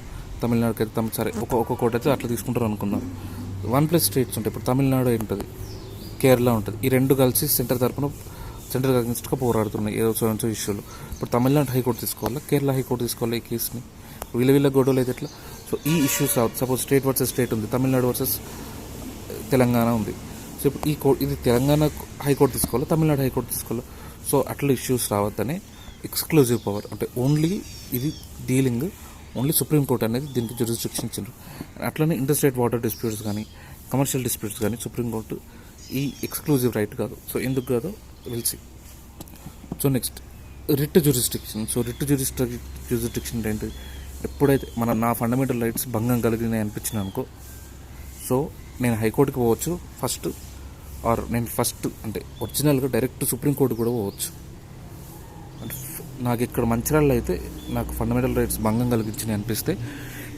తమిళనాడుకి అయితే సరే ఒక కోర్టు అయితే అట్లా తీసుకుంటారు అనుకుందాం. 1+ స్టేట్స్ ఉంటాయి, ఇప్పుడు తమిళనాడు ఉంటుంది, కేరళ ఉంటుంది. ఈ రెండు కలిసి సెంటర్ అగెన్స్ట్గా పోరాడుతున్నాయి ఏదో సో ఇష్యూలు. ఇప్పుడు తమిళనాడు హైకోర్టు తీసుకోవాలా, కేరళ హైకోర్టు తీసుకోవాలి ఈ కేసుని, వీళ్ళ గొడవలు అయితే ఎట్లా. సో ఈ ఇష్యూస్ రావు. సపోజ్ స్టేట్ వర్సెస్ స్టేట్ ఉంది, తమిళనాడు వర్సెస్ తెలంగాణ ఉంది. సో ఇప్పుడు ఇది తెలంగాణ హైకోర్టు తీసుకోవాలి, తమిళనాడు హైకోర్టు తీసుకోవాలి. సో అట్లా ఇష్యూస్ రావద్దనే ఎక్స్క్లూజివ్ పవర్, అంటే ఓన్లీ ఇది డీలింగ్ ఓన్లీ సుప్రీంకోర్టు అనేది దీనికి జ్యూరిస్డిక్షన్ ఇచ్చిండ్రు. అట్లనే ఇంటర్స్టేట్ వాటర్ డిస్ప్యూట్స్ కానీ కమర్షియల్ డిస్ప్యూట్స్ కానీ సుప్రీంకోర్టు ఈ ఎక్స్క్లూజివ్ రైట్ కాదు. సో ఎందుకు కాదో విల్సి. So next writ jurisdiction. So writ jurisdiction ఏంటి, ఎప్పుడైతే నా ఫండమెంటల్ రైట్స్ భంగం కలిగినాయి అనిపించింది అనుకో, సో నేను హైకోర్టుకి పోవచ్చు ఫస్ట్, ఆర్ నేను ఫస్ట్ అంటే ఒరిజినల్గా డైరెక్ట్ సుప్రీంకోర్టు కూడా పోవచ్చు. అంటే నాకు ఇక్కడ మంచిర్యాలలో అయితే నాకు ఫండమెంటల్ రైట్స్ భంగం కలిగించినాయి అనిపిస్తే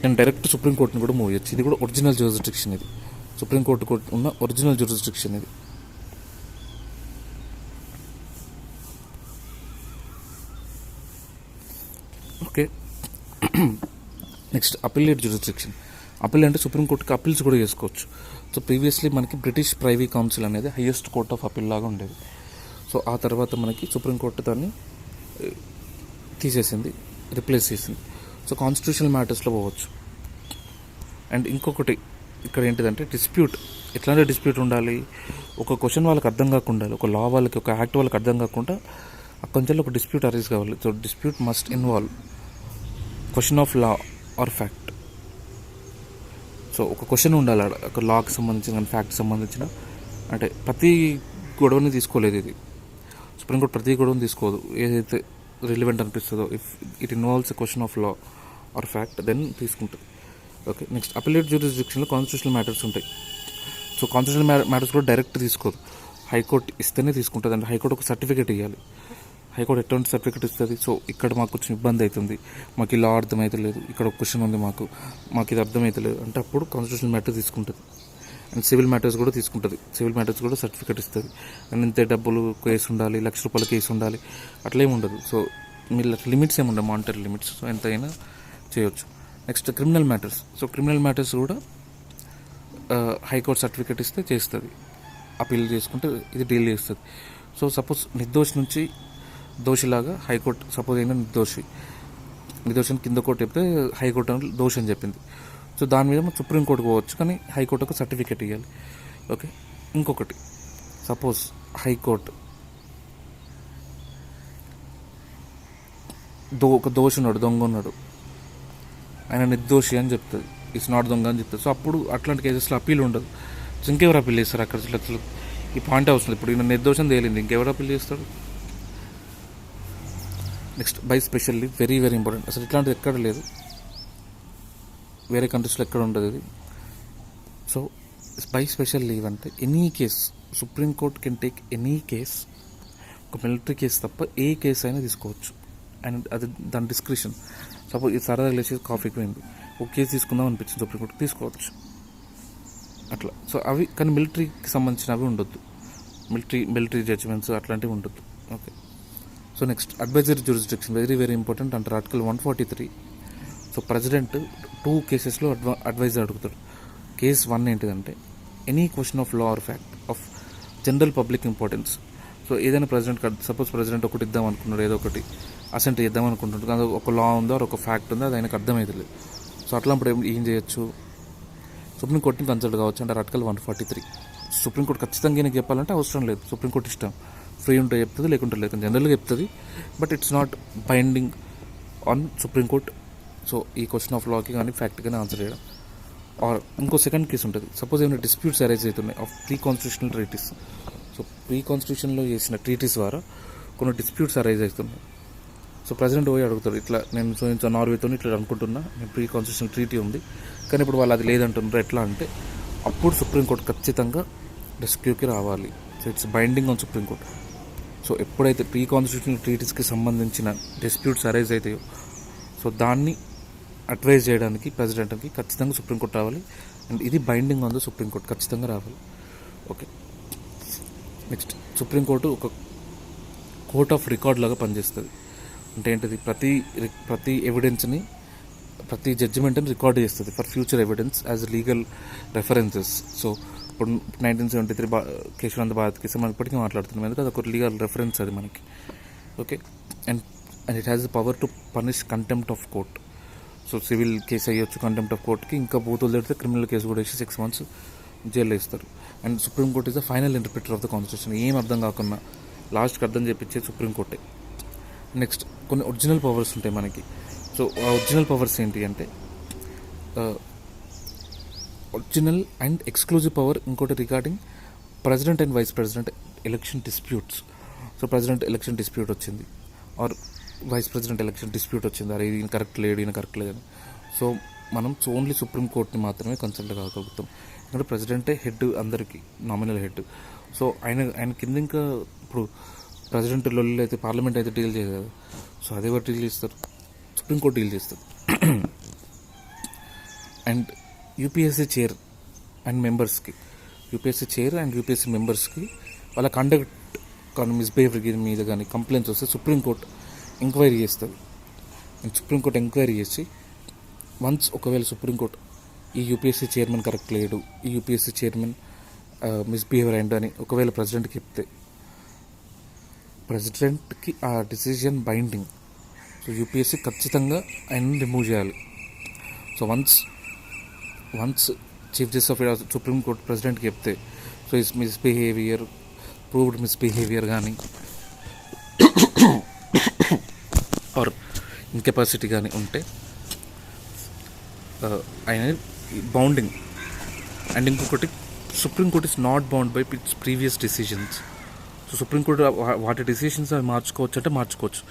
నేను డైరెక్ట్ సుప్రీంకోర్టుని కూడా మూవ్ చేయొచ్చు. ఇది కూడా ఒరిజినల్ జ్యూరిస్డిక్షన్, ఇది సుప్రీంకోర్టు ఉన్న ఒరిజినల్ జ్యూరిస్డిక్షన్ ఇది. ఓకే. Next appellate jurisdiction. అపిల్ అంటే సుప్రీంకోర్టుకి అపీల్స్ కూడా చేసుకోవచ్చు. సో ప్రీవియస్లీ మనకి బ్రిటిష్ ప్రైవీ కౌన్సిల్ అనేది హైయెస్ట్ కోర్ట్ ఆఫ్ అపీల్ లాగా ఉండేది. సో ఆ తర్వాత మనకి సుప్రీంకోర్టు దాన్ని తీసేసింది, రిప్లేస్ చేసింది. సో కాన్స్టిట్యూషనల్ మ్యాటర్స్లో పోవచ్చు. అండ్ ఇంకొకటి ఇక్కడ ఏంటిదంటే డిస్ప్యూట్. ఎట్లాంటి డిస్ప్యూట్ ఉండాలి, ఒక క్వశ్చన్ వాళ్ళకి అర్థం కాకుండా ఉండాలి, ఒక లా వాళ్ళకి, ఒక యాక్ట్ వాళ్ళకి అర్థం కాకుండా కొంచెం ఒక డిస్ప్యూట్ అరేజ్ కావాలి. So dispute must involve question of law or fact. So ఒక క్వశ్చన్ ఉండాలి, ఒక లాకి సంబంధించిన కానీ ఫ్యాక్ట్ సంబంధించిన, అంటే ప్రతి గొడవని తీసుకోలేదు ఇది సుప్రీంకోర్టు, ప్రతి గొడవని తీసుకోదు. ఏదైతే రిలివెంట్ అనిపిస్తుందో, if it involves a question of law or fact then తీసుకుంటుంది. ఓకే. నెక్స్ట్ అపిలేట్ జ్యూరిస్డిక్షన్లో కాన్స్టిట్యూషనల్ మ్యాటర్స్ ఉంటాయి. సో కాన్స్టిట్యూషనల్ మ్యాటర్స్ కూడా డైరెక్ట్ తీసుకోదు, హైకోర్టు ఇస్తేనే తీసుకుంటుంది. అంటే హైకోర్టు ఒక సర్టిఫికేట్ ఇవ్వాలి. హైకోర్టు ఎటువంటి సర్టిఫికేట్ ఇస్తుంది. సో ఇక్కడ మాకు కొంచెం ఇబ్బంది అవుతుంది, మాకు ఇలా అర్థమవుతలేదు, ఇక్కడ ఒక క్వశ్చన్ ఉంది, మాకు ఇది అర్థమవుతలేదు అంటే అప్పుడు కాన్స్టిట్యూషనల్ మ్యాటర్ తీసుకుంటుంది. అండ్ సివిల్ మ్యాటర్స్ కూడా తీసుకుంటుంది. సివిల్ మ్యాటర్స్ కూడా సర్టిఫికేట్ ఇస్తుంది. అండ్ ఇంతే డబ్బులు కేసు ఉండాలి, ₹1,00,000 కేసు ఉండాలి, అట్లా ఏమి ఉండదు. సో మీరు లిమిట్స్ ఏమి ఉండవు, మానిటరీ లిమిట్స్. సో ఎంతైనా చేయొచ్చు. Next criminal matters. So criminal matters కూడా హైకోర్టు సర్టిఫికేట్ ఇస్తే చేస్తుంది, అప్పీల్ చేసుకుంటే ఇది డీల్ చేస్తుంది. సో సపోజ్ నిర్దోషి నుంచి దోషిలాగా హైకోర్టు సపోజ్ అయినా నిర్దోషిని కింద కోర్టు చెప్తే హైకోర్టు దోషి అని చెప్పింది. సో దాని మీద మనం సుప్రీంకోర్టుకు పోవచ్చు, కానీ హైకోర్టుకు సర్టిఫికేట్ ఇవ్వాలి. ఓకే. ఇంకొకటి, సపోజ్ హైకోర్టు ఒక దోషి ఉన్నాడు, దొంగ ఉన్నాడు, ఆయన నిర్దోషి అని చెప్తుంది, ఇట్స్ నాట్ దొంగ అని చెప్తుంది. సో అప్పుడు అట్లాంటి కేసెస్లో అప్పీల్ ఉండదు. సో ఇంకెవరు అప్పీల్ చేస్తారు అక్కడ? అసలు ఈ పాయింట్ అవసరం. ఇప్పుడు ఈయన నిర్దోషం తేలింది, ఇంకెవరు అప్పీల్ చేస్తాడు? Next by special leave, very very important. అసలు ఇట్లాంటిది ఎక్కడ లేదు, వేరే కంట్రీస్లో ఎక్కడ ఉండదు ఇది. సో బై స్పెషల్ లీవ్ అంటే any case, supreme court can take any case, ఒక మిలిటరీ కేసు తప్ప ఏ కేసు అయినా తీసుకోవచ్చు. అండ్ అది దాని డిస్క్రిప్షన్. సపోజ్ ఇది సరదాగా లేచి కాఫీకి పోయింది, ఒక కేసు తీసుకుందాం అనిపించింది సుప్రీంకోర్టు, తీసుకోవచ్చు అట్లా. సో అవి కానీ మిలిటరీకి సంబంధించినవి ఉండొద్దు, మిలిటరీ జడ్జిమెంట్స్ అట్లాంటివి ఉండొద్దు. Okay. So next advisory jurisdiction, very very important అంటారు ఆర్టికల్ 143. సో ప్రెసిడెంట్ 2 కేసెస్లో అడ్వైజ్ అడుగుతాడు. కేస్ 1 ఏంటిదంటే any question of law or fact of general public importance. So ఏదైనా ప్రెసిడెంట్, సపోజ్ ప్రెసిడెంట్ ఒకటి ఇద్దాం అనుకున్నాడు, ఏదో ఒకటి అసెంట్ చేద్దాం అనుకుంటున్నాడు, కానీ ఒక లా ఉందో ఒక ఫ్యాక్ట్ ఉందో అది ఆయనకు అర్థమవుతుంది. సో అట్లాంప్పుడు ఏం చేయొచ్చు? సుప్రీంకోర్టుని కన్సల్ట్ కావచ్చు అంటారు ఆర్టికల్ 143. సుప్రీంకోర్టు ఖచ్చితంగా ఈయనకి చెప్పాలంటే అవసరం లేదు, సుప్రీంకోర్టు ఇష్టం, ఫ్రీ ఉంటే చెప్తుంది, లేకుంటే లేదు, జనరల్గా చెప్తుంది, but it's not binding on supreme court. So ఈ క్వశ్చన్ ఆఫ్ లాకి కానీ ఫ్యాక్ట్ కానీ ఆన్సర్ చేయడం. ఆర్ ఇంకో సెకండ్ కేసు ఉంటుంది, సపోజ్ ఏమైనా డిస్ప్యూట్స్ అరైజ్ అవుతున్నాయి of pre constitutional treaties. So pre కాన్స్టిట్యూషన్లో చేసిన ట్రీటీస్ ద్వారా కొన్ని డిస్ప్యూట్స్ అరైజ్ అవుతున్నాయి. సో ప్రెసిడెంట్ పోయి అడుగుతారు, ఇట్లా నేను సో నార్వేతో ఇట్లా అనుకుంటున్నా, నేను ప్రీ కాన్స్టిట్యూషనల్ ట్రీటీ ఉంది, కానీ ఇప్పుడు వాళ్ళు అది లేదంటున్నారు, ఎట్లా అంటే అప్పుడు సుప్రీంకోర్టు ఖచ్చితంగా రెస్క్యూకి రావాలి. So it's binding on supreme court. So ఎప్పుడైతే ప్రీ కాన్స్టిట్యూషనల్ ట్రీటీస్కి సంబంధించిన డిస్ప్యూట్స్ అరైజ్ అవుతాయో, సో దాన్ని అడ్వైజ్ చేయడానికి ప్రెసిడెంట్కి ఖచ్చితంగా సుప్రీంకోర్టు రావాలి. అండ్ ఇది బైండింగ్ ఆన్ ద సుప్రీంకోర్టు, ఖచ్చితంగా రావాలి. ఓకే. నెక్స్ట్ సుప్రీంకోర్టు ఒక కోర్ట్ ఆఫ్ రికార్డ్ లాగా పనిచేస్తుంది. అంటే ఏంటిది? ప్రతి ఎవిడెన్స్ని, ప్రతి జడ్జిమెంట్ని రికార్డ్ చేస్తుంది for future evidence as legal references. So ఇప్పుడు 1973 కేశవానంద భారత్ కేసు మనం ఇప్పటికీ మాట్లాడుతున్నాం, ఎందుకంటే అది ఒక లీగల్ రెఫరెన్స్ అది మనకి. Okay. And it has the power to punish contempt of court. So civil case అయ్యొచ్చు కంటెంప్ట్ ఆఫ్ కోర్ట్కి, ఇంకా బూతులు తిడితే క్రిమినల్ కేసు కూడా వేసి 6 months జైల్లో ఇస్తారు. And supreme court is the final interpreter of the constitution. ఏం అర్థం కాకుండా లాస్ట్కి అర్థం చేయించేది సుప్రీంకోర్టే. నెక్స్ట్ కొన్ని ఒరిజినల్ పవర్స్ ఉంటాయి మనకి. సో ఆ ఒరిజినల్ పవర్స్ ఏంటి అంటే ఒరిజినల్ అండ్ ఎక్స్క్లూజివ్ పవర్. ఇంకోటి regarding president and vice president election disputes. So president election dispute వచ్చింది, or vice president election dispute వచ్చింది, అరే ఈయన కరెక్ట్ లేడు, ఈయన కరెక్ట్ లేదని. సో మనం ఓన్లీ సుప్రీంకోర్టుని మాత్రమే కన్సల్ట్ కాగలుగుతాం, ఎందుకంటే ప్రెసిడెంటే హెడ్, అందరికీ నామినల్ హెడ్. సో ఆయన కింద ఇంకా ఇప్పుడు ప్రెసిడెంట్ లొల్లి అయితే పార్లమెంట్ అయితే డీల్ చేయదు కదా. సో అదే ఎవరు డీల్ చేస్తారు? సుప్రీంకోర్టు డీల్ చేస్తుంది. అండ్ యూపీఎస్సీ చైర్ అండ్ మెంబర్స్కి, యూపీఎస్సీ చైర్ అండ్ యూపీఎస్సీ మెంబర్స్కి వాళ్ళ కండక్ట్ కానీ మిస్బిహేవియర్ మీద కానీ కంప్లైంట్స్ వస్తే సుప్రీంకోర్టు ఎంక్వైరీ చేస్తుంది. అండ్ సుప్రీంకోర్టు ఎంక్వైరీ చేసి వన్స్ ఒకవేళ సుప్రీంకోర్టు ఈ యూపీఎస్సీ చైర్మన్ కరెక్ట్ లేడు, ఈ యూపీఎస్సీ చైర్మన్ మిస్బిహేవియర్ అయిండు అని ఒకవేళ ప్రెసిడెంట్కి చెప్తే ప్రెసిడెంట్కి ఆ డిసిజన్ బైండింగ్. సో యూపీఎస్సీ ఖచ్చితంగా ఆయన రిమూవ్ చేయాలి. So once chief justice of supreme court ప్రెసిడెంట్కి చెప్తే, so is misbehaviour, proved misbehaviour కానీ ఆర్ ఇన్కెపాసిటీ కానీ ఉంటే ఆయన బౌండింగ్. అండ్ ఇంకొకటి, supreme court is not bound by its previous decisions. So supreme court వాటి డిసిషన్స్ అవి మార్చుకోవచ్చు అంటే మార్చుకోవచ్చు.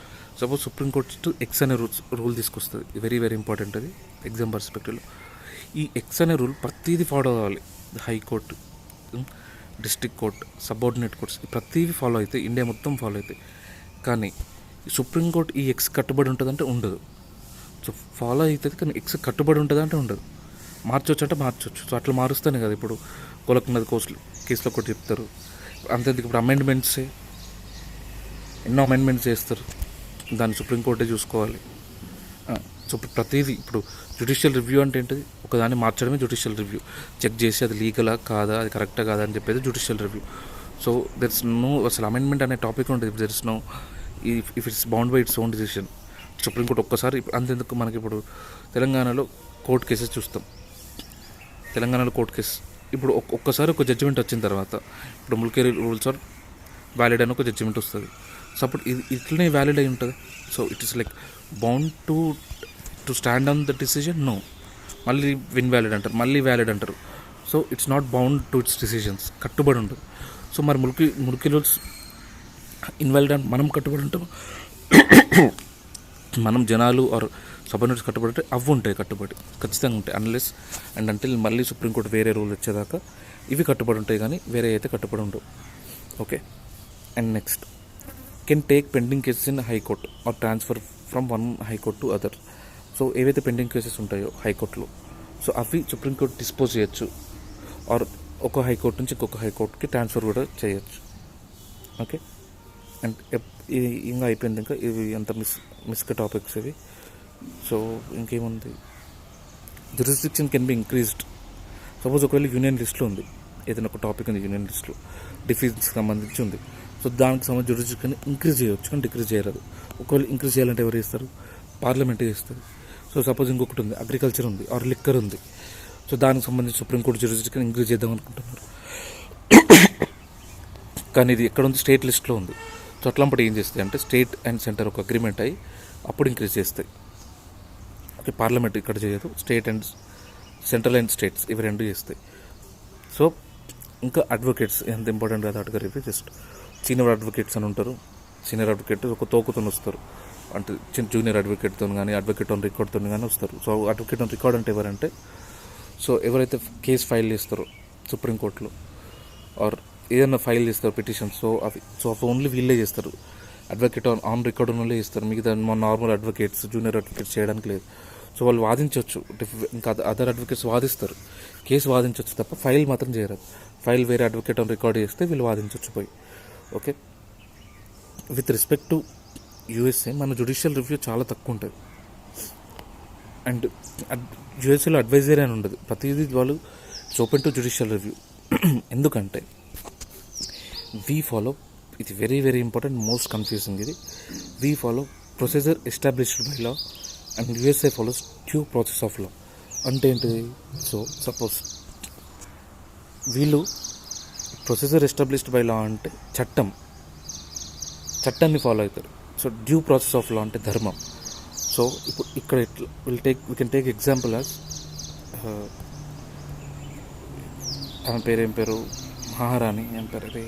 సపోజ్ సుప్రీంకోర్టు ఎక్స్ అనే రూల్ తీసుకొస్తుంది, వెరీ వెరీ ఇంపార్టెంట్ అది ఎగ్జామ్ పర్స్పెక్టివ్లో. ఈ ఎక్స్ అనే రూల్ ప్రతిదీ ఫాలో అవ్వాలి. High court, district court, subordinate courts ప్రతిదీ ఫాలో అయితే, ఇండియా మొత్తం ఫాలో అవుతాయి. కానీ సుప్రీంకోర్టు ఈ ఎక్స్ కట్టుబడి ఉంటుందంటే ఉండదు. సో ఫాలో అవుతుంది కానీ ఎక్స్ కట్టుబడి ఉంటుంది అంటే ఉండదు. మార్చొచ్చు అంటే మార్చొచ్చు. సో అట్లా మారుస్తానే కదా ఇప్పుడు గోలకున్నది కేసులో ఒకటి చెప్తారు. అంతేందుకు ఇప్పుడు అమెండ్మెంట్సే ఎన్నో అమెండ్మెంట్స్ చేస్తారు, దాన్ని సుప్రీంకోర్టే చూసుకోవాలి. సో ప్రతిదీ ఇప్పుడు జ్యుడిషియల్ రివ్యూ అంటే ఏంటిది, ఒకదాన్ని మార్చడమే జ్యుడిషియల్ రివ్యూ. చెక్ చేసి అది లీగలా కాదా, అది కరెక్టా కాదా అని చెప్పేది judicial review. So there's no అసలు అమెండ్మెంట్ అనే టాపిక్ ఉంటుంది. There's no if it's bound by its own decision. Supreme court ఒక్కసారి అంతెందుకు మనకి ఇప్పుడు తెలంగాణలో కోర్టు కేసెస్ చూస్తాం. తెలంగాణలో కోర్టు కేసు ఇప్పుడు ఒక్కసారి ఒక జడ్జిమెంట్ వచ్చిన తర్వాత ఇప్పుడు ముల్కీ రూల్స్ ఆర్ వ్యాలిడ్ అని ఒక జడ్జిమెంట్ వస్తుంది. సో అప్పుడు ఇది ఇట్లనే వ్యాలిడ్ అయి ఉంటుంది. So it is like bound to stand on the decision. No, మళ్ళీ ఇన్వాలిడ్ అంటారు, మళ్ళీ వ్యాలిడ్ అంటారు. So it's not bound to its decisions, కట్టుబడి ఉంటుంది. సో మరి ముల్కీ రూల్స్ ఇన్వాలిడ్ అని మనం కట్టుబడి ఉంటాం, మనం జనాలు ఆర్ సబార్డినేట్స్ కట్టుబడి ఉంటే అవి ఉంటాయి, కట్టుబడి ఖచ్చితంగా ఉంటాయి. అన్లెస్ అండ్ అంటిల్ మళ్ళీ సుప్రీంకోర్టు వేరే రూల్ వచ్చేదాకా ఇవి కట్టుబడి ఉంటాయి, కానీ వేరే అయితే కట్టుబడి ఉండవు. Okay. And next, can take pending cases in high court or transfer from one high court to other. So ఏవైతే పెండింగ్ కేసెస్ ఉంటాయో హైకోర్టులో, సో అవి సుప్రీంకోర్టు డిస్పోజ్ చేయొచ్చు, ఆర్ ఒక హైకోర్టు నుంచి ఇంకొక హైకోర్టుకి ట్రాన్స్ఫర్ కూడా చేయొచ్చు. ఓకే. అండ్ ఇది ఇంకా అయిపోయింది. ఇంకా ఇవి అంత మిస్క టాపిక్స్ ఇవి. సో ఇంకేముంది, jurisdiction can be increased. Suppose ఒకవేళ యూనియన్ లిస్ట్లో ఉంది, ఏదైనా ఒక టాపిక్ ఉంది యూనియన్ లిస్ట్లో, డిఫెన్స్కి సంబంధించి ఉంది. సో దానికి సంబంధించి జ్యూరిస్డిక్షన్ ఇంక్రీజ్ చేయవచ్చు, కానీ డిక్రీజ్ చేయరాదు. ఒకవేళ ఇంక్రీజ్ చేయాలంటే ఎవరు చేస్తారు? పార్లమెంటే చేస్తుంది. సో సపోజ్ ఇంకొకటి ఉంది, అగ్రికల్చర్ ఉంది ఆర్ లిక్కర్ ఉంది. సో దానికి సంబంధించి సుప్రీంకోర్టు జ్యూరిస్డిక్షన్ ఇంక్రీజ్ చేద్దాం అనుకుంటున్నారు, కానీ ఇది ఎక్కడ ఉంది? స్టేట్ లిస్ట్లో ఉంది. సో అట్లాంటి ఏం చేస్తాయి అంటే స్టేట్ అండ్ సెంటర్ ఒక అగ్రిమెంట్ అయ్యి అప్పుడు ఇంక్రీజ్ చేస్తాయి. ఓకే. పార్లమెంట్ ఇక్కడ చేయదు, state and central and states ఇవి రెండు చేస్తాయి. సో ఇంకా అడ్వకేట్స్ ఎంత ఇంపార్టెంట్ కదా అడగారు. ఇవి జస్ట్ సీనియర్ అడ్వకేట్స్ అని ఉంటారు. సీనియర్ అడ్వకేట్ ఒక తోకుతో వస్తారు, అంటే జూనియర్ అడ్వకేట్తో కానీ అడ్వకేట్ ఆన్ రికార్డ్తో కానీ వస్తారు. సో అడ్వకేట్ ఆన్ రికార్డ్ అంటే ఎవరంటే, సో ఎవరైతే కేసు ఫైల్ చేస్తారో సుప్రీంకోర్టులో ఆర్ ఏదైనా ఫైల్ చేస్తారు పిటిషన్, సో అవి ఓన్లీ వీళ్ళే చేస్తారు. అడ్వకేట్ ఆన్ రికార్డ్ ఉన్నోళ్ళే చేస్తారు. మిగతా మా నార్మల్ అడ్వకేట్స్, జూనియర్ అడ్వకేట్స్ చేయడానికి లేదు. సో వాళ్ళు వాదించవచ్చు, ఇంకా అదర్ అడ్వకేట్స్ వాదిస్తారు, కేసు వాదించవచ్చు తప్ప ఫైల్ మాత్రం చేయరాదు. ఫైల్ వేరే అడ్వకేట్ ఆన్ రికార్డ్ చేస్తే వీళ్ళు వాదించవచ్చు పోయి. Okay. With respect to USA మన జ్యుడిషియల్ రివ్యూ చాలా తక్కువ ఉంటుంది. అండ్ యూఎస్ఏలో అడ్వైజరీ అని ఉండదు, ప్రతిదీ వాళ్ళు it's open to judicial review. ఎందుకంటే వీ ఫాలో, ఇది very very important, most confusing ఇది, we follow procedure established by law and USA follows due process of law. అంటే ఏంటిది? సో సపోజ్ వీళ్ళు ప్రొసీజర్ ఎస్టాబ్లిష్డ్ బై లా అంటే చట్టాన్ని ఫాలో అవుతారు. So due process of law అంటే ధర్మం. సో ఇప్పుడు ఇక్కడ we can take example as ఆమె పేరు ఏం పేరు, మహారాణి ఏం పేరు, అదే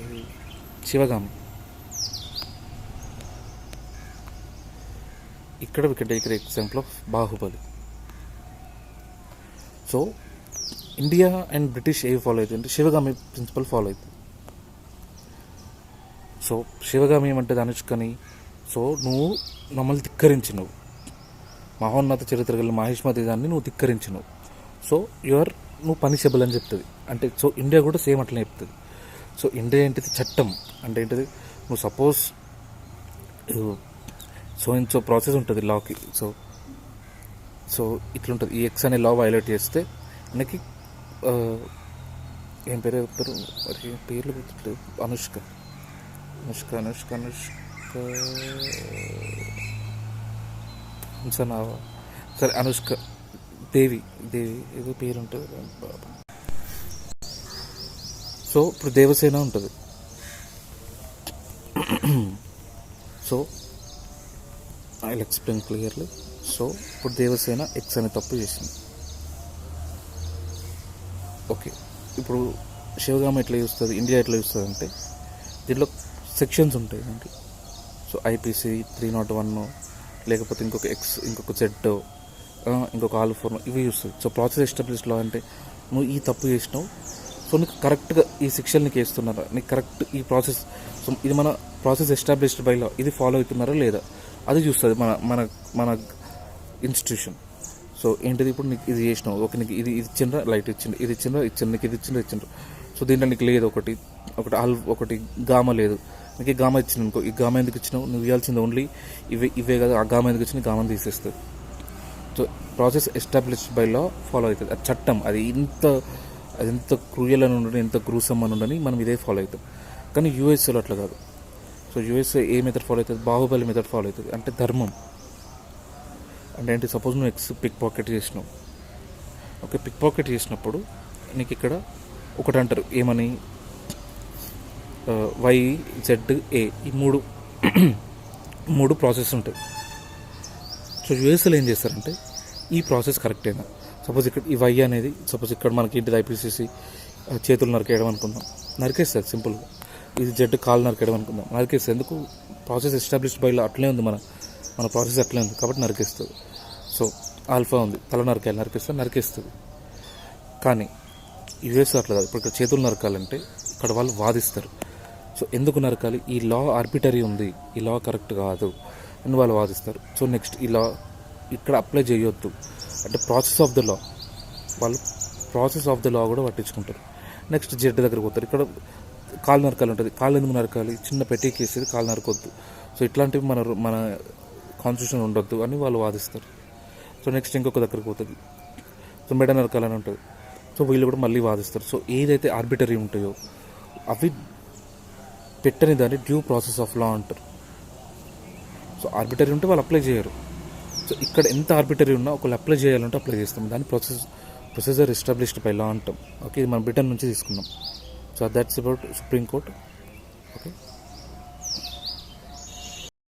శివగామి. ఇక్కడ we can take example of Baahubali. So India and British ఏవి ఫాలో అవుతుంది? శివగామి ప్రిన్సిపల్ ఫాలో అవుతుంది. సో శివగామి ఏమంటే అనుష్కని, సో నువ్వు మమ్మల్ని ధిక్కరించినవు, మహోన్నత చరిత్ర గల మహిష్మతి దాన్ని నువ్వు ధిక్కరించినవు, సో నువ్వు పనిషబుల్ అని చెప్తుంది. అంటే సో ఇండియా కూడా సేమ్ అట్లనే చెప్తుంది. సో ఇండియా ఏంటిది? చట్టం అంటే ఏంటిది? నువ్వు సపోజ్ సో ప్రాసెస్ ఉంటుంది లాకి. సో ఇట్లుంటుంది, ఈ ఎక్స్ అనే లా వైలేట్ చేస్తే మనకి ఏం పేరు చెప్తారు మరి, పేర్లు గుర్తులేదు, అనుష్క సరే అనుష్క దేవి ఏదో పేరు ఉంటుంది. సో ఇప్పుడు దేవసేన ఉంటుంది. So I will explain clearly. So ఇప్పుడు దేవసేన ఎక్స్ అనే తప్పు చేసింది. ఓకే. ఇప్పుడు శివగామ ఎట్లా చూస్తుంది, ఇండియా ఎట్లా చూస్తుంది అంటే దీంట్లో సెక్షన్స్ ఉంటాయి దాంట్లో. సో ఐపీసీ 301 లేకపోతే ఇంకొక జెడ్ ఇంకొక ఆల్4 ఇవి చూస్తుంది. సో ప్రాసెస్ ఎస్టాబ్లిష్డ్ లా అంటే నువ్వు ఈ తప్పు చేసినావు, సో నీకు కరెక్ట్గా ఈ శిక్షలు నీకు వేస్తున్నారా, నీకు కరెక్ట్ ఈ ప్రాసెస్. సో ఇది మన ప్రాసెస్ ఎస్టాబ్లిష్డ్ బై లా ఇది ఫాలో అవుతున్నారా లేదా అది చూస్తుంది మన మన మన ఇన్స్టిట్యూషన్. సో ఏంటిది, ఇప్పుడు నీకు ఇది చేసినావు, ఓకే, నీకు ఇది ఇచ్చిండ్రా, లైట్ ఇచ్చిండ్రు, ఇది ఇచ్చిండ్రా, నీకు ఇది ఇచ్చిండ్రు. సో దీంట్లో నీకు లేదు ఒకటి గామ లేదు, నీకు ఈ గామ ఇచ్చింది అనుకో, ఈ గామ ఎందుకు ఇచ్చినావు, నువ్వు ఇవ్వాల్సింది ఓన్లీ ఇవే కదా, ఆ గామ ఎందుకు ఇచ్చింది, గామని తీసేస్తుంది. So process established by law follow అవుతుంది. అది చట్టం, అది ఎంత క్రూయల్ అని ఉండని, ఎంత గ్రూసమ్ అని ఉండని మనం ఇదే ఫాలో అవుతాం. కానీ యూఎస్ఏలో అట్లా కాదు. సో యూఎస్ఏ ఏ మెథడ్ ఫాలో అవుతుంది, బాహుబలి మెథడ్ ఫాలో అవుతుంది. అంటే ధర్మం అంటే ఏంటి, సపోజ్ నువ్వు పిక్ పాకెట్ చేసినావు, ఓకే, పిక్ పాకెట్ చేసినప్పుడు నీకు ఇక్కడ ఒకటి అంటారు ఏమని, YZA ఈ మూడు ప్రాసెస్ ఉంటాయి. సో యూఎస్ఏలో ఏం చేస్తారంటే ఈ ప్రాసెస్ కరెక్టేనా, సపోజ్ ఇక్కడ ఈ Y అనేది, సపోజ్ ఇక్కడ మనకి ఇంటి IPCC చేతులు నరికేయడం అనుకుందాం, నరికేస్తారు సింపుల్గా. ఇది Z కాలు నరికేయడం అనుకుందాం, నరికేస్తుంది. ఎందుకు, ప్రాసెస్ ఎస్టాబ్లిష్డ్ బై లా అట్లే ఉంది, మన ప్రాసెస్ అట్లే ఉంది కాబట్టి నరికేస్తుంది. సో ఆల్ఫా ఉంది, తల నరికేస్తుంది. కానీ యూఎస్ అట్లా కాదు. ఇప్పుడు ఇక్కడ చేతులు నరకాలంటే ఇక్కడ వాళ్ళు వాదిస్తారు. సో ఎందుకు నరకాలి, ఈ లా ఆర్బిటరీ ఉంది, ఈ లా కరెక్ట్ కాదు అని వాళ్ళు వాదిస్తారు. సో నెక్స్ట్ ఈ లా ఇక్కడ అప్లై చేయొద్దు అంటే ప్రాసెస్ ఆఫ్ ద లా, వాళ్ళు ప్రాసెస్ ఆఫ్ ద లా కూడా పట్టించుకుంటారు. నెక్స్ట్ జడ్జి దగ్గరికి పోతారు, ఇక్కడ కాలు నరకాలి ఉంటుంది, కాలు ఎందుకు నరకాలి, చిన్న పెట్టి కేసేది కాలు నరకొద్దు, సో ఇట్లాంటివి మన కాన్స్టిట్యూషన్ ఉండొద్దు అని వాళ్ళు వాదిస్తారు. సో నెక్స్ట్ ఇంకొక దగ్గరికి పోతుంది, సో మెడ నరకాలని ఉంటుంది, సో వీళ్ళు కూడా మళ్ళీ వాదిస్తారు. సో ఏదైతే ఆర్బిటరీ ఉంటాయో అవి పెట్టని దాన్ని డ్యూ ప్రాసెస్ ఆఫ్ లా అంటారు. సో ఆర్బిటరీ ఉంటే వాళ్ళు అప్లై చేయరు. సో ఇక్కడ ఎంత ఆర్బిటరీ ఉన్నా ఒకళ్ళు అప్లై చేయాలంటే అప్లై చేస్తాం, దాన్ని ప్రొసీజర్ ఎస్టాబ్లిష్డ్ బై లా అంటాం. ఓకే, ఇది మనం బ్రిటన్ నుంచి తీసుకున్నాం. So that's about supreme court. Okay.